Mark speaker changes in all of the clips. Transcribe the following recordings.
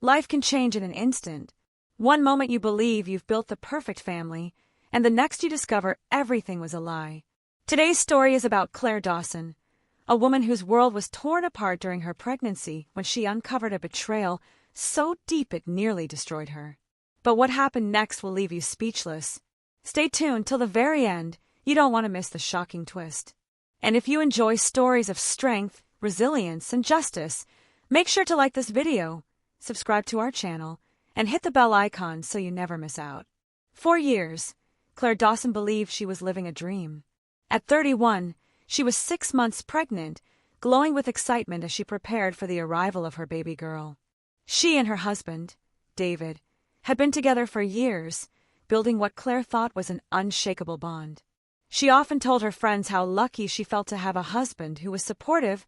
Speaker 1: Life can change in an instant. One moment you believe you've built the perfect family, and the next you discover everything was a lie. Today's story is about Claire Dawson, a woman whose world was torn apart during her pregnancy when she uncovered a betrayal so deep it nearly destroyed her. But what happened next will leave you speechless. Stay tuned till the very end. You don't want to miss the shocking twist. And if you enjoy stories of strength, resilience, and justice, make sure to like this video, subscribe to our channel, and hit the bell icon so you never miss out. For years, Claire Dawson believed she was living a dream. At 31, she was 6 months pregnant, glowing with excitement as she prepared for the arrival of her baby girl. She and her husband, David, had been together for years, building what Claire thought was an unshakable bond. She often told her friends how lucky she felt to have a husband who was supportive,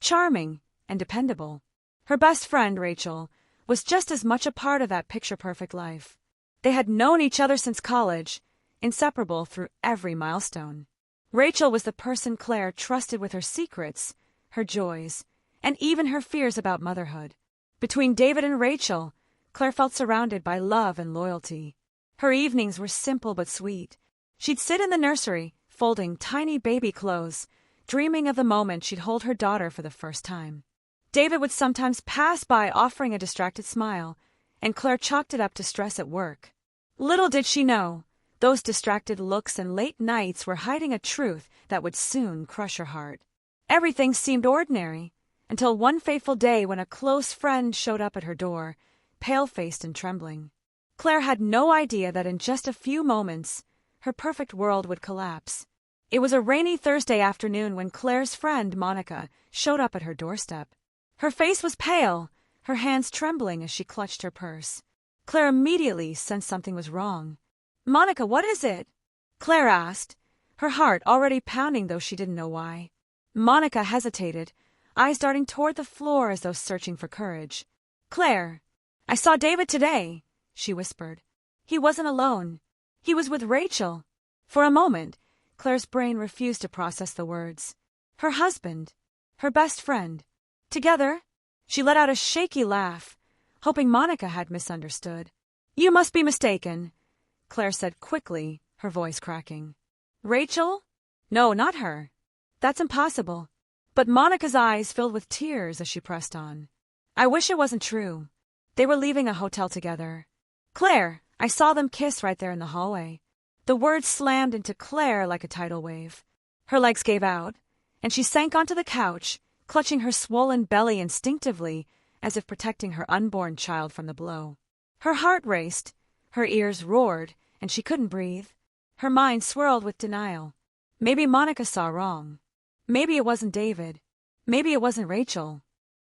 Speaker 1: charming, and dependable. Her best friend, Rachel, was just as much a part of that picture-perfect life. They had known each other since college, inseparable through every milestone. Rachel was the person Claire trusted with her secrets, her joys, and even her fears about motherhood. Between David and Rachel, Claire felt surrounded by love and loyalty. Her evenings were simple but sweet. She'd sit in the nursery, folding tiny baby clothes, dreaming of the moment she'd hold her daughter for the first time. David would sometimes pass by offering a distracted smile, and Claire chalked it up to stress at work. Little did she know, those distracted looks and late nights were hiding a truth that would soon crush her heart. Everything seemed ordinary, until one fateful day when a close friend showed up at her door, pale-faced and trembling. Claire had no idea that in just a few moments, her perfect world would collapse. It was a rainy Thursday afternoon when Claire's friend, Monica, showed up at her doorstep. Her face was pale, her hands trembling as she clutched her purse. Claire immediately sensed something was wrong. "Monica, what is it?" Claire asked, her heart already pounding though she didn't know why. Monica hesitated, eyes darting toward the floor as though searching for courage. "Claire, I saw David today," she whispered. "He wasn't alone. He was with Rachel." For a moment, Claire's brain refused to process the words. Her husband, her best friend. Together? She let out a shaky laugh, hoping Monica had misunderstood. "You must be mistaken," Claire said quickly, her voice cracking. "Rachel? No, not her. That's impossible." But Monica's eyes filled with tears as she pressed on. "I wish it wasn't true. They were leaving a hotel together. Claire, I saw them kiss right there in the hallway." The words slammed into Claire like a tidal wave. Her legs gave out, and she sank onto the couch, clutching her swollen belly instinctively, as if protecting her unborn child from the blow. Her heart raced, her ears roared, and she couldn't breathe. Her mind swirled with denial. Maybe Monica saw wrong. Maybe it wasn't David. Maybe it wasn't Rachel.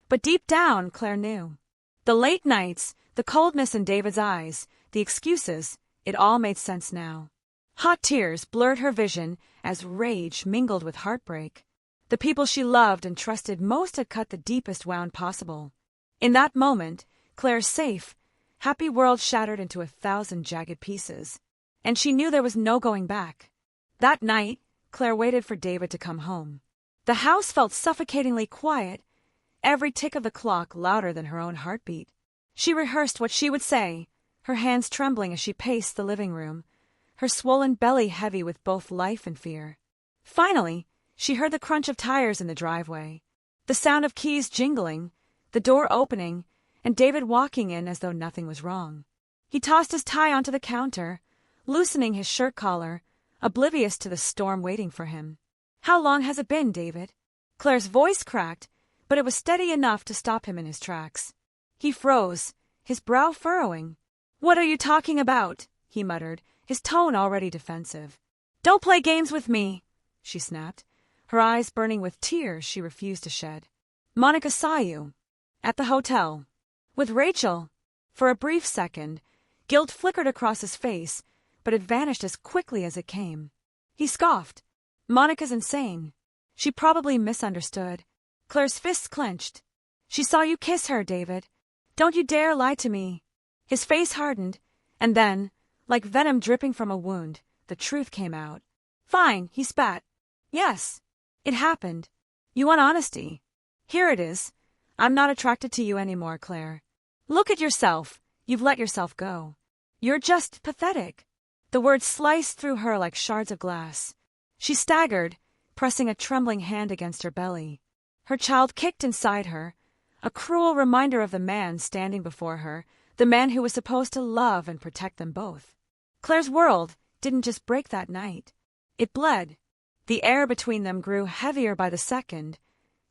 Speaker 1: But deep down, Claire knew. The late nights, the coldness in David's eyes, the excuses, it all made sense now. Hot tears blurred her vision as rage mingled with heartbreak. The people she loved and trusted most had cut the deepest wound possible. In that moment, Claire's safe, happy world shattered into 1,000 jagged pieces, and she knew there was no going back. That night, Claire waited for David to come home. The house felt suffocatingly quiet, every tick of the clock louder than her own heartbeat. She rehearsed what she would say, her hands trembling as she paced the living room, her swollen belly heavy with both life and fear. Finally, she heard the crunch of tires in the driveway, the sound of keys jingling, the door opening, and David walking in as though nothing was wrong. He tossed his tie onto the counter, loosening his shirt collar, oblivious to the storm waiting for him. "How long has it been, David?" Claire's voice cracked, but it was steady enough to stop him in his tracks. He froze, his brow furrowing. "What are you talking about?" he muttered, his tone already defensive. "Don't play games with me," she snapped, her eyes burning with tears she refused to shed. "Monica saw you. At the hotel. With Rachel." For a brief second, guilt flickered across his face, but it vanished as quickly as it came. He scoffed. "Monica's insane. She probably misunderstood." Claire's fists clenched. "She saw you kiss her, David. Don't you dare lie to me." His face hardened, and then, like venom dripping from a wound, the truth came out. "Fine," he spat. "Yes, it happened. You want honesty. Here it is. I'm not attracted to you anymore, Claire. Look at yourself. You've let yourself go. You're just pathetic. The words sliced through her like shards of glass. She staggered, pressing a trembling hand against her belly. Her child kicked inside her, a cruel reminder of the man standing before her, the man who was supposed to love and protect them both. Claire's world didn't just break that night. It bled. The air between them grew heavier by the second,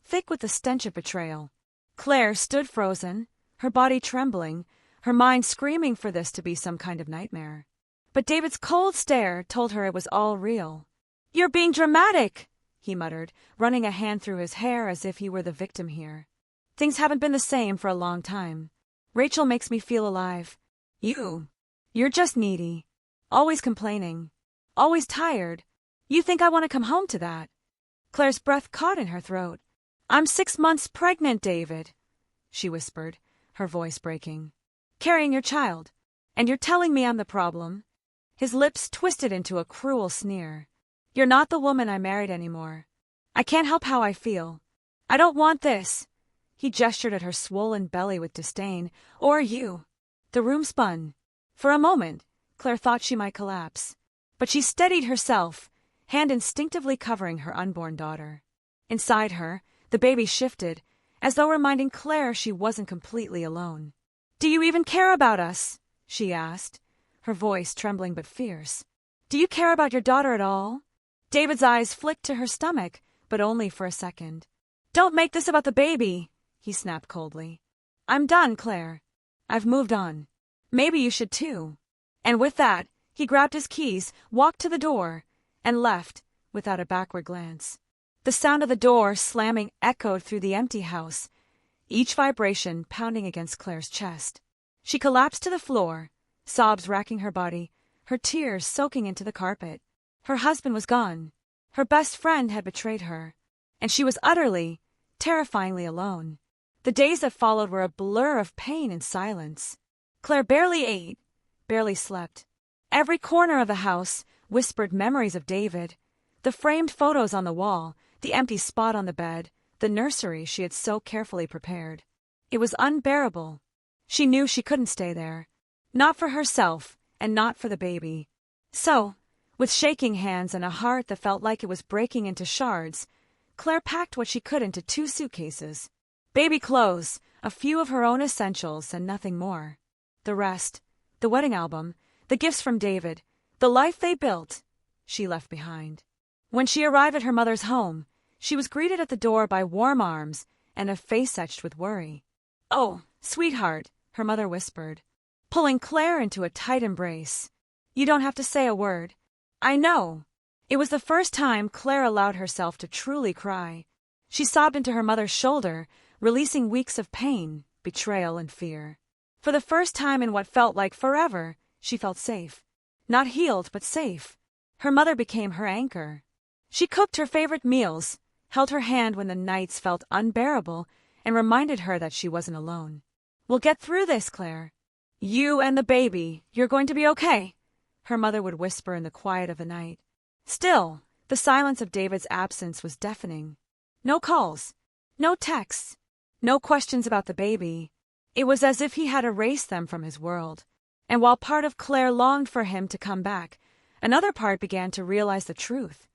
Speaker 1: thick with the stench of betrayal. Claire stood frozen, her body trembling, her mind screaming for this to be some kind of nightmare. But David's cold stare told her it was all real. "You're being dramatic," he muttered, running a hand through his hair as if he were the victim here. "Things haven't been the same for a long time. Rachel makes me feel alive. You're just needy. Always complaining. Always tired. You think I want to come home to that?" Claire's breath caught in her throat. "I'm 6 months pregnant, David," she whispered, her voice breaking. "Carrying your child. And you're telling me I'm the problem?" His lips twisted into a cruel sneer. "You're not the woman I married anymore. I can't help how I feel. I don't want this." He gestured at her swollen belly with disdain. "Or you." The room spun. For a moment, Claire thought she might collapse. But she steadied herself, hand instinctively covering her unborn daughter. Inside her, the baby shifted, as though reminding Claire she wasn't completely alone. "Do you even care about us?" she asked, her voice trembling but fierce. "Do you care about your daughter at all?" David's eyes flicked to her stomach, but only for a second. "Don't make this about the baby," he snapped coldly. "I'm done, Claire. I've moved on. Maybe you should too." And with that, he grabbed his keys, walked to the door, and left, without a backward glance. The sound of the door slamming echoed through the empty house, each vibration pounding against Claire's chest. She collapsed to the floor, sobs racking her body, her tears soaking into the carpet. Her husband was gone. Her best friend had betrayed her. And she was utterly, terrifyingly alone. The days that followed were a blur of pain and silence. Claire barely ate, barely slept. Every corner of the house whispered memories of David. The framed photos on the wall, the empty spot on the bed, the nursery she had so carefully prepared. It was unbearable. She knew she couldn't stay there. Not for herself, and not for the baby. So, with shaking hands and a heart that felt like it was breaking into shards, Claire packed what she could into 2 suitcases. Baby clothes, a few of her own essentials, and nothing more. The rest, the wedding album, the gifts from David, the life they built, she left behind. When she arrived at her mother's home, she was greeted at the door by warm arms and a face etched with worry. "Oh, sweetheart," her mother whispered, pulling Claire into a tight embrace. "You don't have to say a word. I know." It was the first time Claire allowed herself to truly cry. She sobbed into her mother's shoulder, releasing weeks of pain, betrayal, and fear. For the first time in what felt like forever, she felt safe. Not healed, but safe. Her mother became her anchor. She cooked her favorite meals, held her hand when the nights felt unbearable, and reminded her that she wasn't alone. "We'll get through this, Claire. You and the baby, you're going to be okay," her mother would whisper in the quiet of the night. Still, the silence of David's absence was deafening. No calls, no texts, no questions about the baby. It was as if he had erased them from his world. And while part of Claire longed for him to come back, another part began to realize the truth.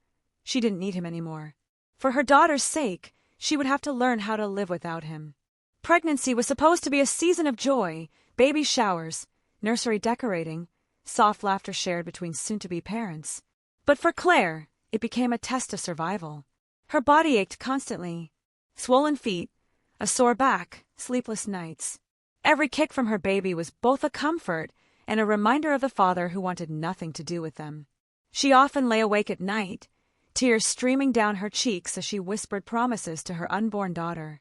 Speaker 1: She didn't need him anymore. For her daughter's sake, she would have to learn how to live without him. Pregnancy was supposed to be a season of joy, baby showers, nursery decorating, soft laughter shared between soon-to-be parents. But for Claire, it became a test of survival. Her body ached constantly. Swollen feet, a sore back, sleepless nights. Every kick from her baby was both a comfort and a reminder of the father who wanted nothing to do with them. She often lay awake at night, tears streaming down her cheeks as she whispered promises to her unborn daughter.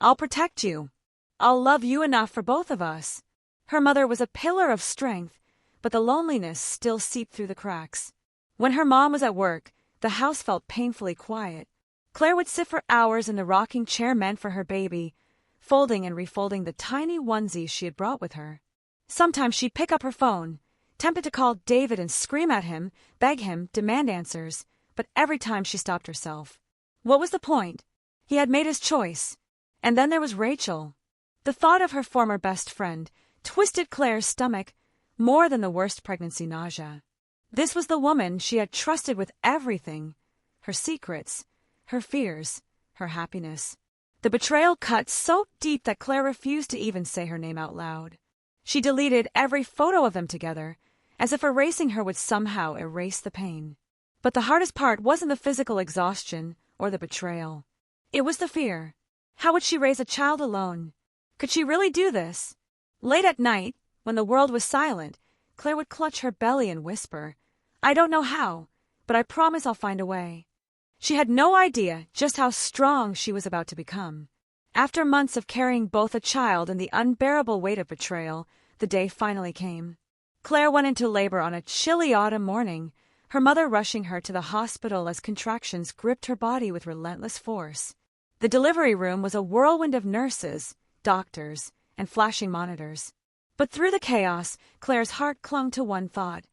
Speaker 1: "I'll protect you. I'll love you enough for both of us." Her mother was a pillar of strength, but the loneliness still seeped through the cracks. When her mom was at work, the house felt painfully quiet. Claire would sit for hours in the rocking chair meant for her baby, folding and refolding the tiny onesies she had brought with her. Sometimes she'd pick up her phone, tempted to call David and scream at him, beg him, demand answers, but every time she stopped herself. What was the point? He had made his choice. And then there was Rachel. The thought of her former best friend twisted Claire's stomach more than the worst pregnancy nausea. This was the woman she had trusted with everything, her secrets, her fears, her happiness. The betrayal cut so deep that Claire refused to even say her name out loud. She deleted every photo of them together, as if erasing her would somehow erase the pain. But the hardest part wasn't the physical exhaustion or the betrayal. It was the fear. How would she raise a child alone? Could she really do this? Late at night, when the world was silent, Claire would clutch her belly and whisper, "I don't know how, but I promise I'll find a way." She had no idea just how strong she was about to become. After months of carrying both a child and the unbearable weight of betrayal, the day finally came. Claire went into labor on a chilly autumn morning, her mother rushing her to the hospital as contractions gripped her body with relentless force. The delivery room was a whirlwind of nurses, doctors, and flashing monitors. But through the chaos, Claire's heart clung to one thought.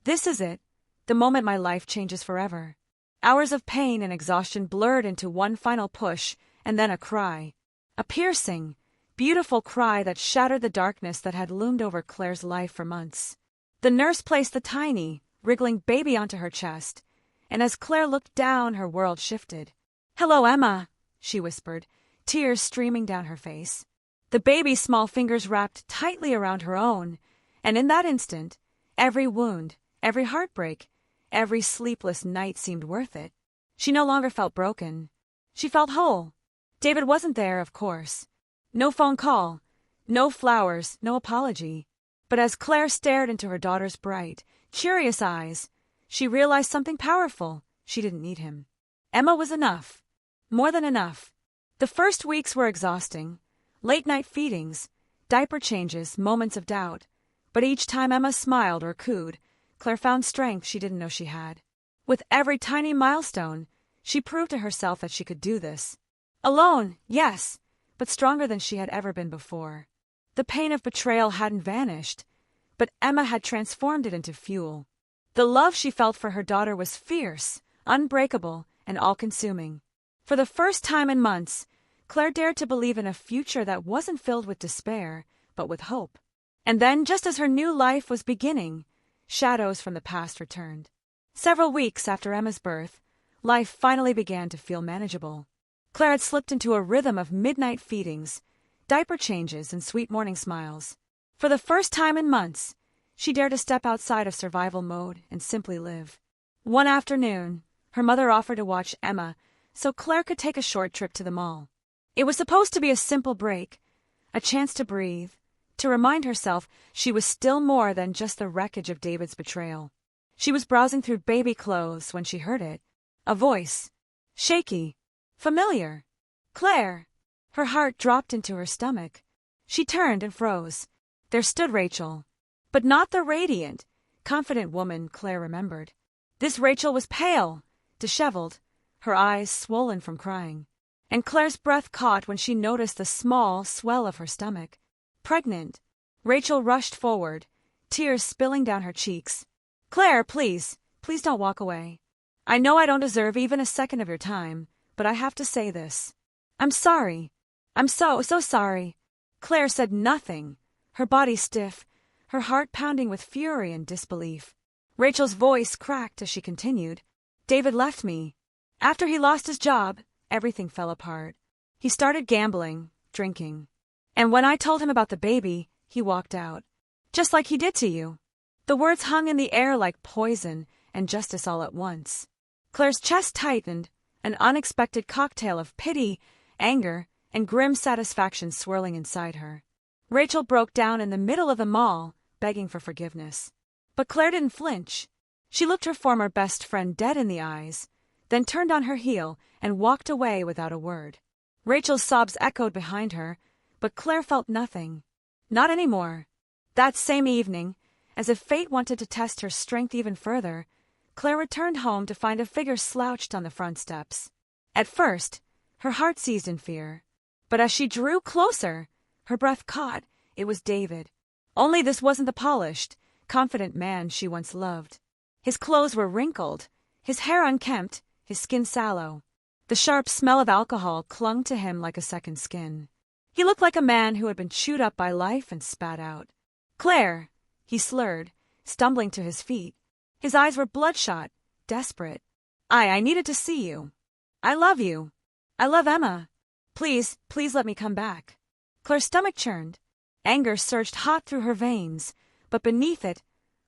Speaker 1: This is it, the moment my life changes forever. Hours of pain and exhaustion blurred into one final push, and then a cry. A piercing, beautiful cry that shattered the darkness that had loomed over Claire's life for months. The nurse placed the tiny, wriggling baby onto her chest, and as Claire looked down, her world shifted. "Hello, Emma," she whispered, tears streaming down her face. The baby's small fingers wrapped tightly around her own, and in that instant, every wound, every heartbreak, every sleepless night seemed worth it. She no longer felt broken. She felt whole. David wasn't there, of course. No phone call, no flowers, no apology. But as Claire stared into her daughter's bright, curious eyes, she realized something powerful. She didn't need him. Emma was enough. More than enough. The first weeks were exhausting. Late-night feedings, diaper changes, moments of doubt. But each time Emma smiled or cooed, Claire found strength she didn't know she had. With every tiny milestone, she proved to herself that she could do this. Alone, yes, but stronger than she had ever been before. The pain of betrayal hadn't vanished, but Emma had transformed it into fuel. The love she felt for her daughter was fierce, unbreakable, and all-consuming. For the first time in months, Claire dared to believe in a future that wasn't filled with despair, but with hope. And then, just as her new life was beginning, shadows from the past returned. Several weeks after Emma's birth, life finally began to feel manageable. Claire had slipped into a rhythm of midnight feedings, diaper changes, and sweet morning smiles. For the first time in months, she dared to step outside of survival mode and simply live. One afternoon, her mother offered to watch Emma so Claire could take a short trip to the mall. It was supposed to be a simple break, a chance to breathe, to remind herself she was still more than just the wreckage of David's betrayal. She was browsing through baby clothes when she heard it. A voice. Shaky. Familiar. Claire. Her heart dropped into her stomach. She turned and froze. There stood Rachel. But not the radiant, confident woman Claire remembered. This Rachel was pale, disheveled, her eyes swollen from crying. And Claire's breath caught when she noticed the small swell of her stomach. Pregnant. Rachel rushed forward, tears spilling down her cheeks. "Claire, please, please don't walk away. I know I don't deserve even a second of your time, but I have to say this. I'm sorry. I'm so sorry." Claire said nothing, her body stiff, her heart pounding with fury and disbelief. Rachel's voice cracked as she continued. "David left me. After he lost his job, everything fell apart. He started gambling, drinking. And when I told him about the baby, he walked out. Just like he did to you." The words hung in the air like poison and justice all at once. Claire's chest tightened, an unexpected cocktail of pity, anger, and grim satisfaction swirling inside her. Rachel broke down in the middle of the mall, begging for forgiveness. But Claire didn't flinch. She looked her former best friend dead in the eyes, then turned on her heel and walked away without a word. Rachel's sobs echoed behind her, but Claire felt nothing. Not anymore. That same evening, as if fate wanted to test her strength even further, Claire returned home to find a figure slouched on the front steps. At first, her heart seized in fear. But as she drew closer, her breath caught. It was David. Only this wasn't the polished, confident man she once loved. His clothes were wrinkled, his hair unkempt, his skin sallow. The sharp smell of alcohol clung to him like a second skin. He looked like a man who had been chewed up by life and spat out. "Claire," he slurred, stumbling to his feet. His eyes were bloodshot, desperate. I needed to see you. I love you. I love Emma. Please let me come back." Claire's stomach churned. Anger surged hot through her veins, but beneath it,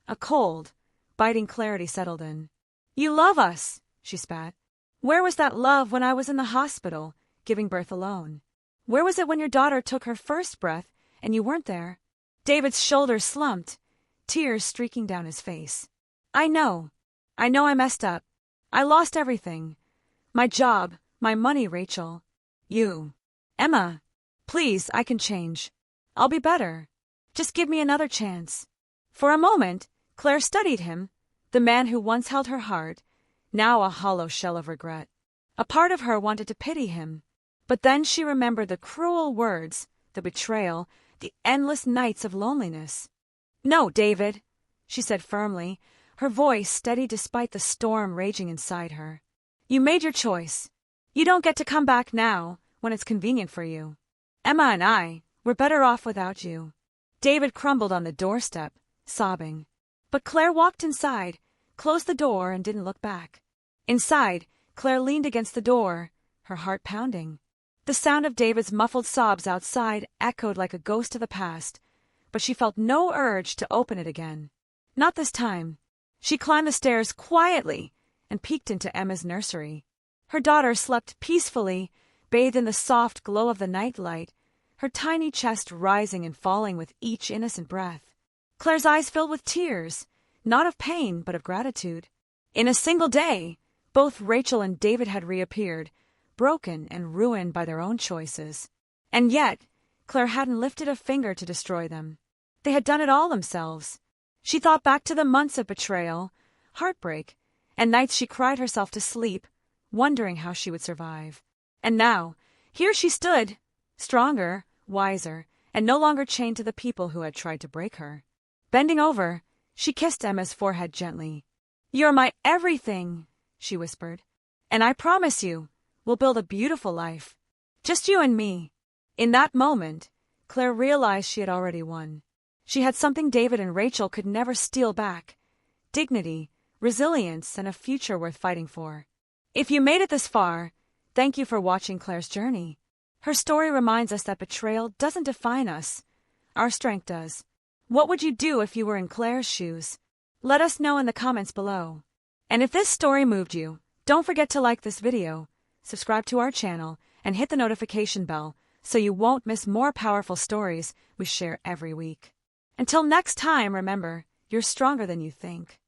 Speaker 1: a cold, biting clarity settled in. "You love us," she spat. "Where was that love when I was in the hospital, giving birth alone? Where was it when your daughter took her first breath and you weren't there?" David's shoulders slumped, tears streaking down his face. I know I messed up. I lost everything. My job, my money, Rachel. You. Emma, please, I can change. I'll be better. Just give me another chance." For a moment, Claire studied him, the man who once held her heart, now a hollow shell of regret. A part of her wanted to pity him, but then she remembered the cruel words, the betrayal, the endless nights of loneliness. "No, David," she said firmly, her voice steady despite the storm raging inside her. "You made your choice. You don't get to come back now, when it's convenient for you. Emma and we're better off without you." David crumbled on the doorstep, sobbing. But Claire walked inside, closed the door, and didn't look back. Inside, Claire leaned against the door, her heart pounding. The sound of David's muffled sobs outside echoed like a ghost of the past, but she felt no urge to open it again. Not this time. She climbed the stairs quietly and peeked into Emma's nursery. Her daughter slept peacefully, bathed in the soft glow of the nightlight, her tiny chest rising and falling with each innocent breath. Claire's eyes filled with tears, not of pain but of gratitude. In a single day, both Rachel and David had reappeared, broken and ruined by their own choices. And yet, Claire hadn't lifted a finger to destroy them. They had done it all themselves. She thought back to the months of betrayal, heartbreak, and nights she cried herself to sleep, wondering how she would survive. And now, here she stood, stronger, wiser, and no longer chained to the people who had tried to break her. Bending over, she kissed Emma's forehead gently. "You're my everything," she whispered. "And I promise you, we'll build a beautiful life. Just you and me." In that moment, Claire realized she had already won. She had something David and Rachel could never steal back: dignity, resilience, and a future worth fighting for. If you made it this far, thank you for watching Claire's journey. Her story reminds us that betrayal doesn't define us. Our strength does. What would you do if you were in Claire's shoes? Let us know in the comments below. And if this story moved you, don't forget to like this video, subscribe to our channel, and hit the notification bell so you won't miss more powerful stories we share every week. Until next time, remember, you're stronger than you think.